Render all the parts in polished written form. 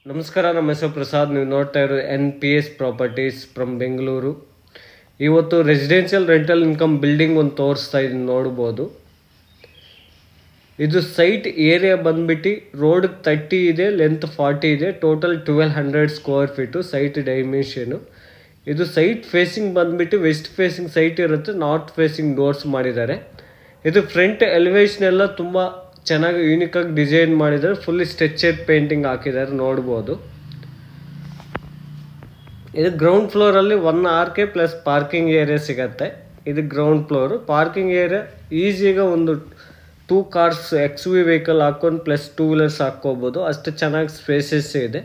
ನಮಸ್ಕಾರ, ನಮ್ಮ ಹೆಸರು ಪ್ರಸಾದ್. ನೀವು ನೋಡ್ತಾ ಇರೋ NPS ಪ್ರಾಪರ್ಟೀಸ್ ಫ್ರಮ್ ಬೆಂಗಳೂರು. ಇವತ್ತು ರೆಸಿಡೆನ್ಷಿಯಲ್ ರೆಂಟಲ್ ಇನ್ಕಮ್ ಬಿಲ್ಡಿಂಗ್ ಒಂದು ತೋರಿಸ್ತಾ ಇದ್ದೀನಿ, ನೋಡ್ಬೋದು. ಇದು ಸೈಟ್ ಏರಿಯಾ ಬಂದ್ಬಿಟ್ಟು ರೋಡ್ 30 ಇದೆ, ಲೆಂತ್ 40 ಇದೆ, total 1200 square feet site dimension. ಇದು ಸೈಟ್ ಫೇಸಿಂಗ್ ಬಂದ್ಬಿಟ್ಟು ವೆಸ್ಟ್ ಫೇಸಿಂಗ್ ಸೈಟ್ ಇರುತ್ತೆ, ನಾರ್ತ್ ಫೇಸಿಂಗ್ ಡೋರ್ಸ್ ಮಾಡಿದ್ದಾರೆ. ಇದು ಫ್ರಂಟ್ ಎಲಿವೇಶನ್ ಎಲ್ಲ ತುಂಬ ಚೆನ್ನಾಗಿ ಯೂನಿಕ್ ಆಗಿ ಡಿಸೈನ್ ಮಾಡಿದ್ದಾರೆ. ಫುಲ್ಲಿ ಸ್ಟ್ರೆಚರ್ ಪೇಂಟಿಂಗ್ ಹಾಕಿದ್ದಾರೆ, ನೋಡ್ಬೋದು. ಇದು ಗ್ರೌಂಡ್ ಫ್ಲೋರಲ್ಲಿ 1 RK ಪ್ಲಸ್ ಪಾರ್ಕಿಂಗ್ ಏರಿಯಾ ಸಿಗತ್ತೆ. ಇದು ಗ್ರೌಂಡ್ ಫ್ಲೋರು. ಪಾರ್ಕಿಂಗ್ ಏರಿಯಾ ಈಸಿಯಾಗಿ ಒಂದು 2 ಕಾರ್ಸ್ XUV ವೆಹಿಕಲ್ ಹಾಕೊಂಡು ಪ್ಲಸ್ 2 ವೀಲರ್ಸ್ ಹಾಕ್ಕೋಬೋದು, ಅಷ್ಟು ಚೆನ್ನಾಗಿ ಸ್ಪೇಸಸ್ ಇದೆ.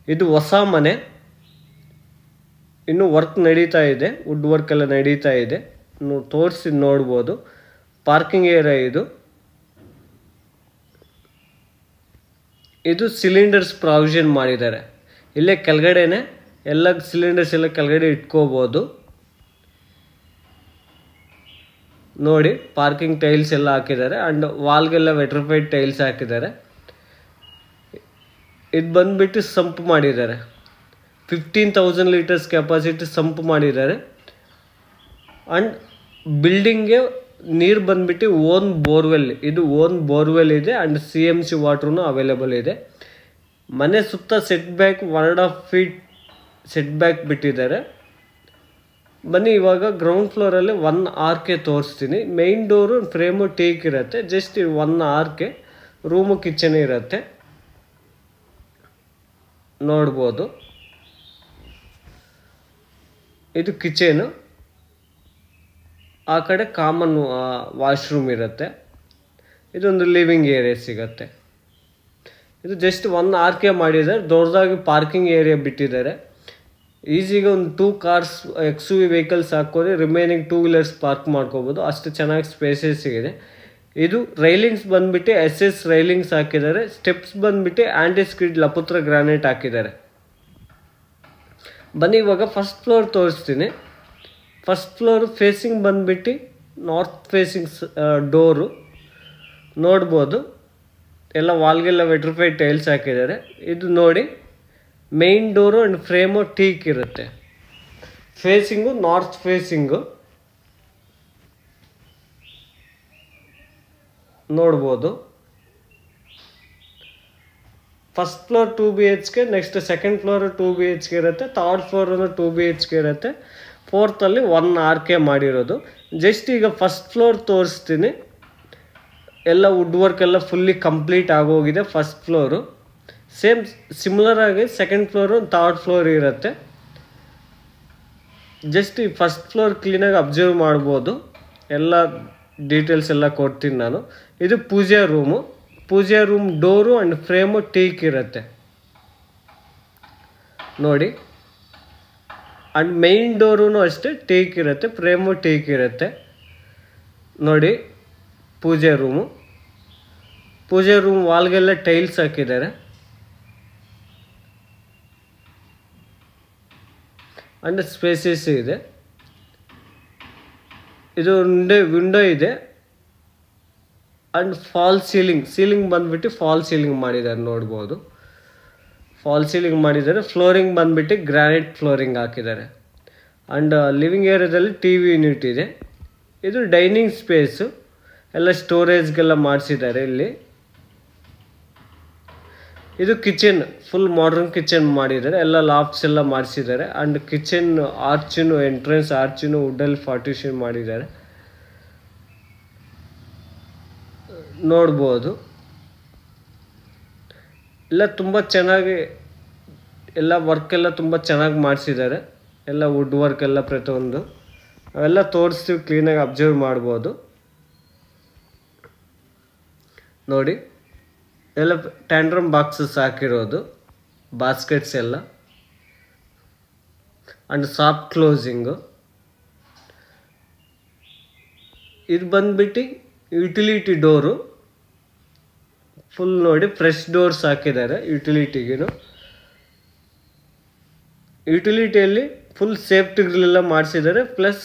ಇದು ಹೊಸ ಮನೆ, ಇನ್ನು ವರ್ಕ್ ನಡೀತಾ ಇದೆ, ವುಡ್ ವರ್ಕ್ ಎಲ್ಲ ನಡೀತಾ ಇದೆ, ತೋರಿಸಿ ನೋಡ್ಬೋದು. ಪಾರ್ಕಿಂಗ್ ಏರಿಯಾ ಇದು ಸಿಲಿಂಡರ್ಸ್ ಪ್ರಾವಿಷನ್ ಮಾಡಿದ್ದಾರೆ. ಇಲ್ಲೇ ಕೆಳಗಡೆನೆ ಎಲ್ಲ ಸಿಲಿಂಡರ್ಸ್ ಎಲ್ಲ ಕೆಳಗಡೆ ಇಟ್ಕೋಬೋದು. ನೋಡಿ, ಪಾರ್ಕಿಂಗ್ ಟೈಲ್ಸ್ ಎಲ್ಲ ಹಾಕಿದ್ದಾರೆ ಆ್ಯಂಡ್ ವಾಲ್ಗೆಲ್ಲ ವೆಟ್ರಿಫೈಡ್ ಟೈಲ್ಸ್ ಹಾಕಿದ್ದಾರೆ. ಇದು ಬಂದ್ಬಿಟ್ಟು ಸಂಪ್ ಮಾಡಿದ್ದಾರೆ, 15,000 ಲೀಟರ್ಸ್ ಕೆಪಾಸಿಟಿ ಸಂಪ್ ಮಾಡಿದ್ದಾರೆ. ಆ್ಯಂಡ್ ಬಿಲ್ಡಿಂಗ್ಗೆ ನೀರು ಬಂದ್ಬಿಟ್ಟು ಓನ್ ಬೋರ್ವೆಲ್, ಇದು ಓನ್ ಬೋರ್ವೆಲ್ ಇದೆ ಆ್ಯಂಡ್ CMC ವಾಟ್ರೂ ಅವೈಲೇಬಲ್ ಇದೆ. ಮನೆ ಸುತ್ತ set back 1.5 feet set back ಬಿಟ್ಟಿದ್ದಾರೆ. ಬನ್ನಿ, ಇವಾಗ ಗ್ರೌಂಡ್ ಫ್ಲೋರಲ್ಲಿ 1 RK ತೋರಿಸ್ತೀನಿ. ಮೇನ್ ಡೋರು ಫ್ರೇಮು ಟೀಕ್ ಇರುತ್ತೆ, ಜಸ್ಟ್ 1 RK ರೂಮು ಕಿಚನ್ ಇರುತ್ತೆ, ನೋಡ್ಬೋದು. ಇದು ಕಿಚನು, ಆ ಕಡೆ ಕಾಮನ್ ವಾಶ್ರೂಮ್ ಇರುತ್ತೆ. ಇದೊಂದು ಲಿವಿಂಗ್ ಏರಿಯಾ ಸಿಗತ್ತೆ. ಇದು ಜಸ್ಟ್ 1 RK ಮಾಡಿದ್ದಾರೆ, ದೊಡ್ಡದಾಗಿ ಪಾರ್ಕಿಂಗ್ ಏರಿಯಾ ಬಿಟ್ಟಿದ್ದಾರೆ. ಈಸಿಗೆ ಒಂದು 2 ಕಾರ್ಸ್ XUV ವೆಹಿಕಲ್ಸ್ ಹಾಕೋದ್ರೆ ರಿಮೈನಿಂಗ್ 2 ವೀಲರ್ಸ್ ಪಾರ್ಕ್ ಮಾಡ್ಕೋಬೋದು, ಅಷ್ಟು ಚೆನ್ನಾಗಿ ಸ್ಪೇಸಸ್ ಸಿಗಿದೆ. ಇದು ರೈಲಿಂಗ್ಸ್ ಬಂದ್ಬಿಟ್ಟು SS ರೈಲಿಂಗ್ಸ್ ಹಾಕಿದ್ದಾರೆ. ಸ್ಟೆಪ್ಸ್ ಬಂದ್ಬಿಟ್ಟು ಆಂಟಿ ಸ್ಕಿಡ್ ಲಪುತ್ರ ಗ್ರಾನೈಟ್ ಹಾಕಿದ್ದಾರೆ. ಬನ್ನಿ, ಇವಾಗ ಫಸ್ಟ್ ಫ್ಲೋರ್ ತೋರಿಸ್ತೀನಿ. ಫಸ್ಟ್ ಫ್ಲೋರ್ ಫೇಸಿಂಗ್ ಬಂದ್ಬಿಟ್ಟು ನಾರ್ತ್ ಫೇಸಿಂಗ್ ಡೋರು, ನೋಡ್ಬೋದು. ಎಲ್ಲ ವಾಲ್ಗೆಲ್ಲ ವೆಟ್ರಿಫೈಡ್ ಟೈಲ್ಸ್ ಹಾಕಿದ್ದಾರೆ. ಇದು ನೋಡಿ, main door and frame teak ಇರುತ್ತೆ. ಫೇಸಿಂಗು ನಾರ್ತ್ ಫೇಸಿಂಗು, ನೋಡ್ಬೋದು. First floor 2 BHK, next second floor 2 BHK ಇರುತ್ತೆ, ಥರ್ಡ್ ಫ್ಲೋರ್ 2 BHK ಇರುತ್ತೆ, ಫೋರ್ತಲ್ಲಿ 1 RK ಮಾಡಿರೋದು. ಜಸ್ಟ್ ಈಗ ಫಸ್ಟ್ ಫ್ಲೋರ್ ತೋರಿಸ್ತೀನಿ. ಎಲ್ಲ ವುಡ್ ವರ್ಕ್ ಎಲ್ಲ ಫುಲ್ಲಿ ಕಂಪ್ಲೀಟ್ ಆಗೋಗಿದೆ ಫಸ್ಟ್ ಫ್ಲೋರು. ಸೇಮ್ ಸಿಮಿಲರ್ ಆಗಿ ಸೆಕೆಂಡ್ ಫ್ಲೋರು ಥರ್ಡ್ ಫ್ಲೋರ್ ಇರುತ್ತೆ. ಜಸ್ಟ್ ಈ ಫಸ್ಟ್ ಫ್ಲೋರ್ ಕ್ಲೀನಾಗಿ ಅಬ್ಸರ್ವ್ ಮಾಡ್ಬೋದು, ಎಲ್ಲ ಡೀಟೇಲ್ಸ್ ಎಲ್ಲ ಕೊಡ್ತೀನಿ ನಾನು. ಇದು pooja room. Pooja room door and frame teak ಇರುತ್ತೆ, ನೋಡಿ. ಆ್ಯಂಡ್ ಮೇನ್ ಡೋರೂ ಅಷ್ಟೇ ಟೀಕ್ ಇರುತ್ತೆ, ಫ್ರೇಮು ಟೀಕ್ ಇರುತ್ತೆ, ನೋಡಿ. ಪೂಜಾ ರೂಮು. ಪೂಜಾ ರೂಮ್ ವಾಲ್ಗೆಲ್ಲ ಟೈಲ್ಸ್ ಹಾಕಿದ್ದಾರೆ. ಆ್ಯಂಡ್ ಸ್ಪೇಸಸ್ ಇದೆ. ಇದು ವಿಂಡೋ ಇದೆ. ಆ್ಯಂಡ್ ಫಾಲ್ ಸೀಲಿಂಗ್ ಬಂದ್ಬಿಟ್ಟು ಫಾಲ್ ಸೀಲಿಂಗ್ ಮಾಡಿದ್ದಾರೆ, ನೋಡ್ಬೋದು. ಫಾಲ್ ಸೀಲಿಂಗ್ ಮಾಡಿದ್ದಾರೆ. ಫ್ಲೋರಿಂಗ್ ಬಂದ್ಬಿಟ್ಟು ಗ್ರಾನೈಟ್ ಫ್ಲೋರಿಂಗ್ ಹಾಕಿದ್ದಾರೆ. ಆ್ಯಂಡ್ ಲಿವಿಂಗ್ ಏರಿಯಾದಲ್ಲಿ TV ಯೂನಿಟ್ ಇದೆ. ಇದು ಡೈನಿಂಗ್ ಸ್ಪೇಸು, ಎಲ್ಲ ಸ್ಟೋರೇಜ್ಗೆಲ್ಲ ಮಾಡಿಸಿದ್ದಾರೆ ಇಲ್ಲಿ. ಇದು ಕಿಚನ್, ಫುಲ್ ಮಾಡರ್ನ್ ಕಿಚನ್ ಮಾಡಿದ್ದಾರೆ, ಎಲ್ಲ ಲಾಫ್ಟ್ಸ್ ಎಲ್ಲ ಮಾಡಿಸಿದ್ದಾರೆ. ಆ್ಯಂಡ್ ಕಿಚನ್ ಆರ್ಚಿನು, ಎಂಟ್ರೆನ್ಸ್ ಆರ್ಚಿನು ವುಡ್ಡಲ್ಲಿ ಪಾರ್ಟಿಷನ್ ಮಾಡಿದ್ದಾರೆ, ನೋಡ್ಬೋದು. ಎಲ್ಲ ತುಂಬ ಚೆನ್ನಾಗಿ ಎಲ್ಲ ವರ್ಕ್ ಎಲ್ಲ ತುಂಬ ಚೆನ್ನಾಗಿ ಮಾಡಿಸಿದ್ದಾರೆ. ಎಲ್ಲ ವುಡ್ ವರ್ಕ್ ಎಲ್ಲ ಪ್ರತಿಯೊಂದು ಅವೆಲ್ಲ ತೋರಿಸ್ತೀವಿ, ಕ್ಲೀನಾಗಿ ಅಬ್ಸರ್ವ್ ಮಾಡ್ಬೋದು, ನೋಡಿ. ಎಲ್ಲ ಟ್ಯಾಂಡ್ರಮ್ ಬಾಕ್ಸಸ್ ಹಾಕಿರೋದು, ಬಾಸ್ಕೆಟ್ಸ್ ಎಲ್ಲ, ಆ್ಯಂಡ್ ಸಾಫ್ಟ್ ಕ್ಲೋಸಿಂಗು. ಇದು ಬಂದ್ಬಿಟ್ಟು ಯುಟಿಲಿಟಿ ಡೋರು, ಫುಲ್ ನೋಡಿ ಫ್ರೆಶ್ ಡೋರ್ಸ್ ಹಾಕಿದ್ದಾರೆ ಯುಟಿಲಿಟಿಗೂ. ಯುಟಿಲಿಟಿಯಲ್ಲಿ ಫುಲ್ ಸೇಫ್ಟಿ ಗ್ರಿಲ್ ಮಾಡಿಸಿದ್ದಾರೆ, ಪ್ಲಸ್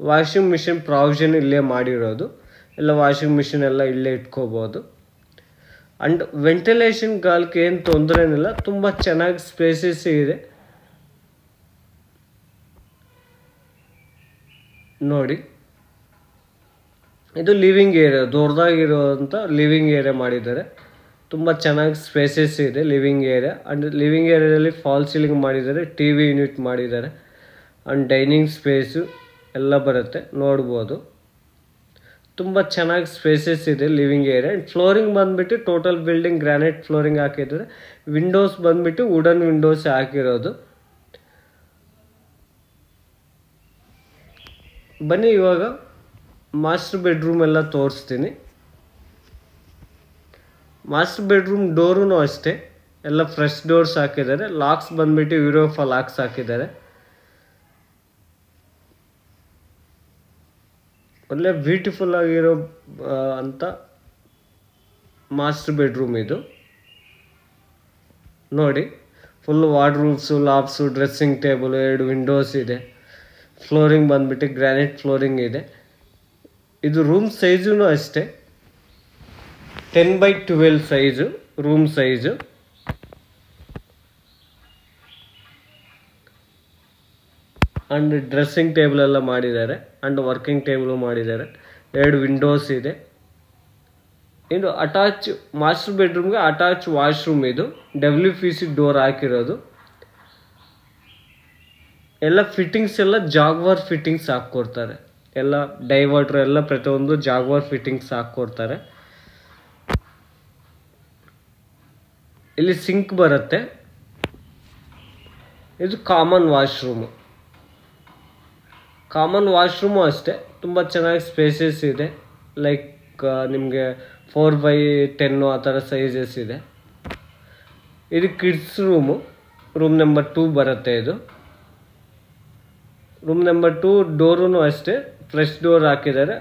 ವಾಷಿಂಗ್ ಮಿಷಿನ್ ಪ್ರಾವಿಷನ್ ಇಲ್ಲೇ ಮಾಡಿರೋದು. ಎಲ್ಲ ವಾಷಿಂಗ್ ಮಿಷಿನ್ ಎಲ್ಲ ಇಲ್ಲೇ ಇಟ್ಕೋಬೋದು. ಆ್ಯಂಡ್ ವೆಂಟಿಲೇಷನ್ ಗಾಳಿಗೆ ಏನು ತೊಂದರೆ ಏನಿಲ್ಲ, ತುಂಬ ಚೆನ್ನಾಗಿ ಸ್ಪೇಸಸ್ ಇದೆ ನೋಡಿ. ಇದು ಲಿವಿಂಗ್ ಏರಿಯಾ, ದೊಡ್ಡದಾಗಿರುವಂಥ ಲಿವಿಂಗ್ ಏರಿಯಾ ಮಾಡಿದ್ದಾರೆ. ತುಂಬ ಚೆನ್ನಾಗಿ ಸ್ಪೇಸಸ್ ಇದೆ ಲಿವಿಂಗ್ ಏರಿಯಾ. ಆ್ಯಂಡ್ ಲಿವಿಂಗ್ ಏರಿಯಾದಲ್ಲಿ ಫಾಲ್ ಸೀಲಿಂಗ್ ಮಾಡಿದ್ದಾರೆ, ಟಿ ವಿ ಯೂನಿಟ್ ಮಾಡಿದ್ದಾರೆ. ಆ್ಯಂಡ್ ಡೈನಿಂಗ್ ಸ್ಪೇಸು ಎಲ್ಲ ಬರುತ್ತೆ ನೋಡ್ಬೋದು. ತುಂಬ ಚೆನ್ನಾಗಿ ಸ್ಪೇಸಸ್ ಇದೆ ಲಿವಿಂಗ್ ಏರಿಯಾ. ಫ್ಲೋರಿಂಗ್ ಬಂದುಬಿಟ್ಟು ಟೋಟಲ್ ಬಿಲ್ಡಿಂಗ್ ಗ್ರಾನೈಟ್ ಫ್ಲೋರಿಂಗ್ ಹಾಕಿದ್ದಾರೆ. ವಿಂಡೋಸ್ ಬಂದುಬಿಟ್ಟು ವುಡನ್ ವಿಂಡೋಸ್ ಹಾಕಿರೋದು. ಬನ್ನಿ ಇವಾಗ ಮಾಸ್ಟರ್ ಬೆಡ್ರೂಮ್ ಎಲ್ಲ ತೋರಿಸ್ತೀನಿ. ಮಾಸ್ಟರ್ ಬೆಡ್ರೂಮ್ ಡೋರೂ ಅಷ್ಟೇ ಎಲ್ಲ ಫ್ರೆಶ್ ಡೋರ್ಸ್ ಹಾಕಿದ್ದಾರೆ. ಲಾಕ್ಸ್ ಬಂದುಬಿಟ್ಟು ಯುರೋಫಾ ಲಾಕ್ಸ್ ಹಾಕಿದ್ದಾರೆ. ಒಳ್ಳೆ ಬ್ಯೂಟಿಫುಲ್ ಆಗಿರೋ ಅಂತ ಮಾಸ್ಟರ್ ಬೆಡ್ರೂಮ್ ಇದು ನೋಡಿ. ಫುಲ್ ವಾರ್ಡ್ರೂಬ್ಸು, ಲಾಬ್ಸು, ಡ್ರೆಸ್ಸಿಂಗ್ ಟೇಬಲ್, 2 ವಿಂಡೋಸ್ ಇದೆ. ಫ್ಲೋರಿಂಗ್ ಬಂದುಬಿಟ್ಟು ಗ್ರಾನೈಟ್ ಫ್ಲೋರಿಂಗ್ ಇದೆ. ಇದು ರೂಮ್ ಸೈಜೂ ಅಷ್ಟೇ 10x12 size room size. And dressing table ಎಲ್ಲ ಮಾಡಿದ್ದಾರೆ. ಆ್ಯಂಡ್ ವರ್ಕಿಂಗ್ ಟೇಬಲು ಮಾಡಿದ್ದಾರೆ. 2 ವಿಂಡೋಸ್ ಇದೆ. ಇದು ಅಟ್ಯಾಚ್ ಮಾಸ್ಟರ್ ಬೆಡ್ರೂಮ್ಗೆ ಅಟ್ಯಾಚ್ ವಾಶ್ರೂಮ್. ಇದು WPC ಡೋರ್ ಹಾಕಿರೋದು. ಎಲ್ಲ ಫಿಟ್ಟಿಂಗ್ಸ್ ಎಲ್ಲ ಜಾಗ್ವಾರ್ ಫಿಟ್ಟಿಂಗ್ಸ್ ಹಾಕ್ಕೊಡ್ತಾರೆ. ಎಲ್ಲ ಡೈವರ್ಟ್ರ್ ಎಲ್ಲ ಪ್ರತಿಯೊಂದು ಜಾಗ್ವಾರ್ ಫಿಟ್ಟಿಂಗ್ಸ್ ಹಾಕ್ಕೊಡ್ತಾರೆ. ಇಲ್ಲಿ ಸಿಂಕ್ ಬರುತ್ತೆ. ಇದು ಕಾಮನ್ ವಾಶ್ರೂಮು. ಕಾಮನ್ ವಾಶ್ರೂಮು ಅಷ್ಟೇ ತುಂಬ ಚೆನ್ನಾಗಿ ಸ್ಪೇಸಸ್ ಇದೆ. ಲೈಕ್ ನಿಮಗೆ 4x10 ಆ ಥರ ಸೈಜಸ್ ಇದೆ. ಇದು ಕಿಡ್ಸ್ ರೂಮು, ರೂಮ್ ನಂಬರ್ 2 ಬರುತ್ತೆ. ಇದು ರೂಮ್ ನಂಬರ್ 2 ಡೋರೂ ಅಷ್ಟೇ ಫ್ರೆಶ್ ಡೋರ್ ಹಾಕಿದ್ದಾರೆ.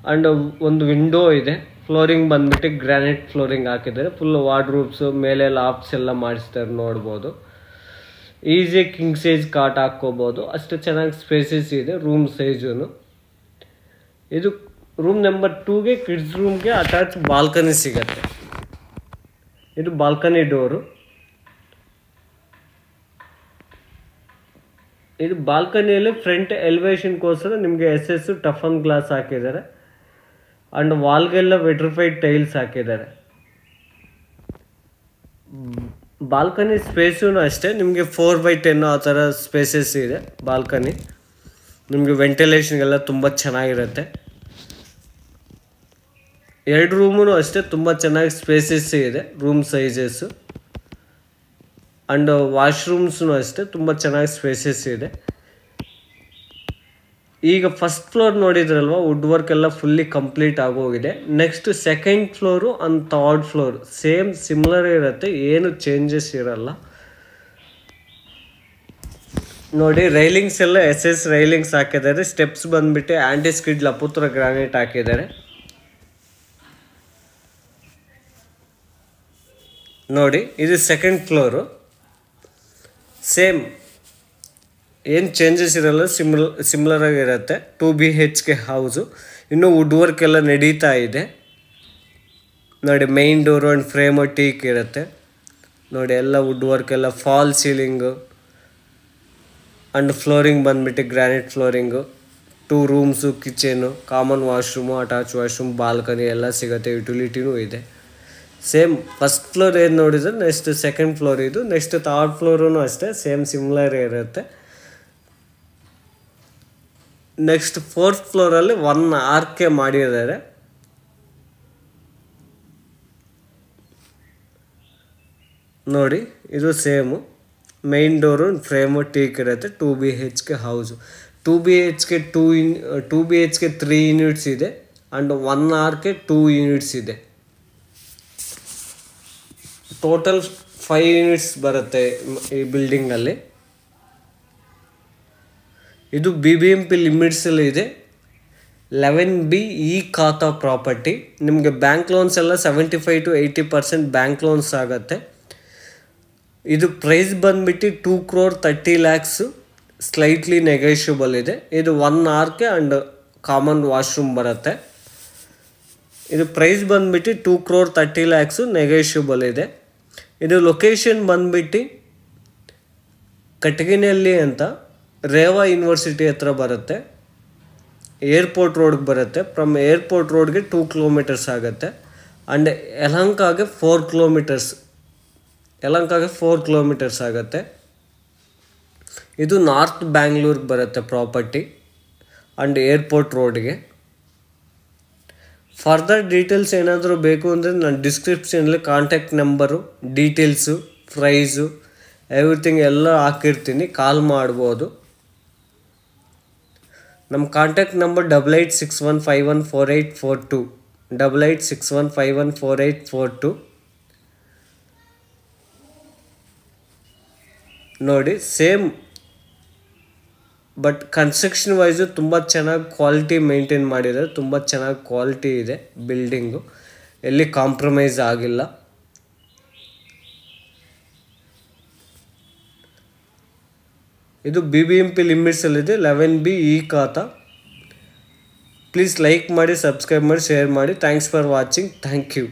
ಆ್ಯಂಡ್ ಒಂದು ವಿಂಡೋ ಇದೆ. ಫ್ಲೋರಿಂಗ್ ಬಂದುಬಿಟ್ಟು ಗ್ರಾನೈಟ್ ಫ್ಲೋರಿಂಗ್ ಹಾಕಿದ್ದಾರೆ. ಫುಲ್ ವಾರ್ಡ್ರೂಬ್ಸು ಮೇಲೆ ಲಾಪ್ಸ್ ಎಲ್ಲ ಮಾಡಿಸ್ತಾರೆ ನೋಡ್ಬೋದು. ಈಸಿ ಕಿಂಗ್ ಸೈಜ್ ಕಾಟ್ ಹಾಕ್ಕೋಬೋದು, ಅಷ್ಟು ಚೆನ್ನಾಗಿ ಸ್ಪೇಸಸ್ ಇದೆ ರೂಮ್ ಸೈಜು. ಇದು ರೂಮ್ ನಂಬರ್ 2ಗೆ ಕಿಡ್ಸ್ ರೂಮ್ಗೆ ಅಟ್ಯಾಚ್ ಬಾಲ್ಕನಿ ಸಿಗತ್ತೆ. ಇದು ಬಾಲ್ಕನಿ ಡೋರು. ಇದು ಬಾಲ್ಕನಿಯಲ್ಲಿ ಫ್ರಂಟ್ ಎಲಿವೇಶನ್ಗೋಸ್ಕರ ನಿಮಗೆ SS ಟಫನ್ ಗ್ಲಾಸ್ ಹಾಕಿದ್ದಾರೆ. ಆ್ಯಂಡ್ ವಾಲ್ಗೆಲ್ಲ ವೆಟ್ರಿಫೈಡ್ ಟೈಲ್ಸ್ ಹಾಕಿದ್ದಾರೆ. ಬಾಲ್ಕನಿ ಸ್ಪೇಸೂ ಅಷ್ಟೇ ನಿಮಗೆ 4x10 ಆ ಥರ ಸ್ಪೇಸಸ್ ಇದೆ ಬಾಲ್ಕನಿ. ನಿಮಗೆ ವೆಂಟಿಲೇಷನ್ಗೆಲ್ಲ ತುಂಬ ಚೆನ್ನಾಗಿರುತ್ತೆ. 2 ರೂಮೂ ಅಷ್ಟೇ ತುಂಬ ಚೆನ್ನಾಗಿ ಸ್ಪೇಸಸ್ ಇದೆ ರೂಮ್ ಸೈಜಸ್ಸು. ಆ್ಯಂಡ್ ವಾಶ್ರೂಮ್ಸೂ ಅಷ್ಟೇ ತುಂಬ ಚೆನ್ನಾಗಿ ಸ್ಪೇಸಸ್ ಇದೆ. ಈಗ ಫಸ್ಟ್ ಫ್ಲೋರ್ ನೋಡಿದ್ರಲ್ವ, ವುಡ್ ವರ್ಕ್ ಎಲ್ಲ ಫುಲ್ಲಿ ಕಂಪ್ಲೀಟ್ ಆಗೋಗಿದೆ. Next second floor and third floor same similar ಇರುತ್ತೆ, ಏನು ಚೇಂಜಸ್ ಇರಲ್ಲ ನೋಡಿ. ರೈಲಿಂಗ್ಸ್ ಎಲ್ಲ SS ರೈಲಿಂಗ್ಸ್ ಹಾಕಿದ್ದಾರೆ. ಸ್ಟೆಪ್ಸ್ ಬಂದುಬಿಟ್ಟು ಆ್ಯಂಟಿ ಸ್ಕಿಡ್ ಲಪುತ್ರ ಗ್ರಾನೈಟ್ ಹಾಕಿದ್ದಾರೆ ನೋಡಿ. ಇದು ಸೆಕೆಂಡ್ ಫ್ಲೋರು. ಸೇಮ್ ಏನು ಚೇಂಜಸ್ ಇರಲ್ಲ, ಸಿಮಿಲರ್ ಆಗಿರುತ್ತೆ. 2 BHK ಹೌಸು. ಇನ್ನೂ ವುಡ್ ವರ್ಕ್ ಎಲ್ಲ ನಡೀತಾ ಇದೆ ನೋಡಿ. Main door and frame teak ಇರುತ್ತೆ ನೋಡಿ. ಎಲ್ಲ ವುಡ್ ವರ್ಕ್ ಎಲ್ಲ ಫಾಲ್ ಸೀಲಿಂಗು ಆ್ಯಂಡ್ ಫ್ಲೋರಿಂಗ್ ಬಂದುಬಿಟ್ಟು granite flooring. 2 rooms, kitchen, common washroom, attach washroom, balcony ಎಲ್ಲ ಸಿಗುತ್ತೆ. ಯುಟಿಲಿಟಿನೂ ಇದೆ. ಸೇಮ್ ಫಸ್ಟ್ ಫ್ಲೋರ್ ಏನು ನೋಡಿದ್ರೆ ನೆಕ್ಸ್ಟ್ ಸೆಕೆಂಡ್ ಫ್ಲೋರ್ ಇದು. ನೆಕ್ಸ್ಟ್ ಥರ್ಡ್ ಫ್ಲೋರೂ ಅಷ್ಟೇ ಸೇಮ್ ಸಿಮಿಲರ್ ಇರುತ್ತೆ. ನೆಕ್ಸ್ಟ್ 4th ಫ್ಲೋರಲ್ಲಿ 1 ಆರ್ಕೆ ಮಾಡಿದ್ದಾರೆ ನೋಡಿ. ಇದು same main door frame teak ಇರುತ್ತೆ. 2 BHK ಹೌಸು. 2 BHK 3 ಯೂನಿಟ್ಸ್ ಇದೆ. ಆ್ಯಂಡ್ 1 ಆರ್ಕೆ 2 ಯೂನಿಟ್ಸ್ ಇದೆ. ಟೋಟಲ್ 5 ಯೂನಿಟ್ಸ್ ಬರುತ್ತೆ ಈ ಬಿಲ್ಡಿಂಗಲ್ಲಿ. ಇದು BBMP ಲಿಮಿಟ್ಸಲ್ಲಿ ಇದೆ. 11B ಈ ಖಾತಾ ಪ್ರಾಪರ್ಟಿ. ನಿಮಗೆ ಬ್ಯಾಂಕ್ ಲೋನ್ಸ್ ಎಲ್ಲ 75 to 80% ಬ್ಯಾಂಕ್ ಲೋನ್ಸ್ ಆಗುತ್ತೆ. ಇದು ಪ್ರೈಸ್ ಬಂದುಬಿಟ್ಟು 2,30 lakhs, ಸ್ಲೈಟ್ಲಿ ನೆಗೋಷಿಯಬಲ್ ಇದೆ. ಇದು 1 ಆರ್ಕೆ ಆ್ಯಂಡ್ ಕಾಮನ್ ವಾಶ್ರೂಮ್ ಬರುತ್ತೆ. ಇದು ಪ್ರೈಸ್ ಬಂದುಬಿಟ್ಟು 2,30,00,000 ನೆಗೋಷಿಯಬಲ್ ಇದೆ. ಇದು ಲೊಕೇಶನ್ ಬಂದುಬಿಟ್ಟು ಕಟಗಿನಹಳ್ಳಿ ಅಂತ, ರೇವಾ ಯೂನಿವರ್ಸಿಟಿ ಹತ್ರ ಬರುತ್ತೆ, ಏರ್ಪೋರ್ಟ್ ರೋಡ್ಗೆ ಬರುತ್ತೆ. ಫ್ರಮ್ ಏರ್ಪೋರ್ಟ್ ರೋಡ್ಗೆ 2 ಕಿಲೋಮೀಟರ್ಸ್ ಆಗುತ್ತೆ. ಆ್ಯಂಡ್ ಯಲಹಂಕಗೆ 4 ಕಿಲೋಮೀಟರ್ಸ್ ಆಗುತ್ತೆ. ಇದು ನಾರ್ತ್ ಬ್ಯಾಂಗ್ಳೂರ್ಗೆ ಬರುತ್ತೆ ಪ್ರಾಪರ್ಟಿ ಆ್ಯಂಡ್ ಏರ್ಪೋರ್ಟ್ ರೋಡ್ಗೆ. ಫರ್ದರ್ ಡೀಟೇಲ್ಸ್ ಏನಾದರೂ ಬೇಕು ಅಂದರೆ ನಾನು ಡಿಸ್ಕ್ರಿಪ್ಷನಲ್ಲಿ contact number, details, price everything ಎಲ್ಲ ಹಾಕಿರ್ತೀನಿ, ಕಾಲ್ ಮಾಡ್ಬೋದು. ನಮ್ಮ ಕಾಂಟ್ಯಾಕ್ಟ್ ನಂಬರ್ 8861514842, 8861514842. ನೋಡಿ, ಸೇಮ್ ಬಟ್ ಕನ್ಸ್ಟ್ರಕ್ಷನ್ ವೈಸು ತುಂಬ ಚೆನ್ನಾಗಿ ಕ್ವಾಲಿಟಿ ಮೇಂಟೈನ್ ಮಾಡಿದ್ದಾರೆ. ತುಂಬ ಚೆನ್ನಾಗಿ ಕ್ವಾಲಿಟಿ ಇದೆ ಬಿಲ್ಡಿಂಗು, ಎಲ್ಲಿ ಕಾಂಪ್ರಮೈಸ್ ಆಗಿಲ್ಲ. ಇದು BBMP ಲಿಮಿಟ್ಸಲ್ಲಿದೆ, 11B ಈ ಖಾತಾ. ಪ್ಲೀಸ್ ಲೈಕ್ ಮಾಡಿ, ಸಬ್ಸ್ಕ್ರೈಬ್ ಮಾಡಿ, ಶೇರ್ ಮಾಡಿ. Thanks for watching. Thank you.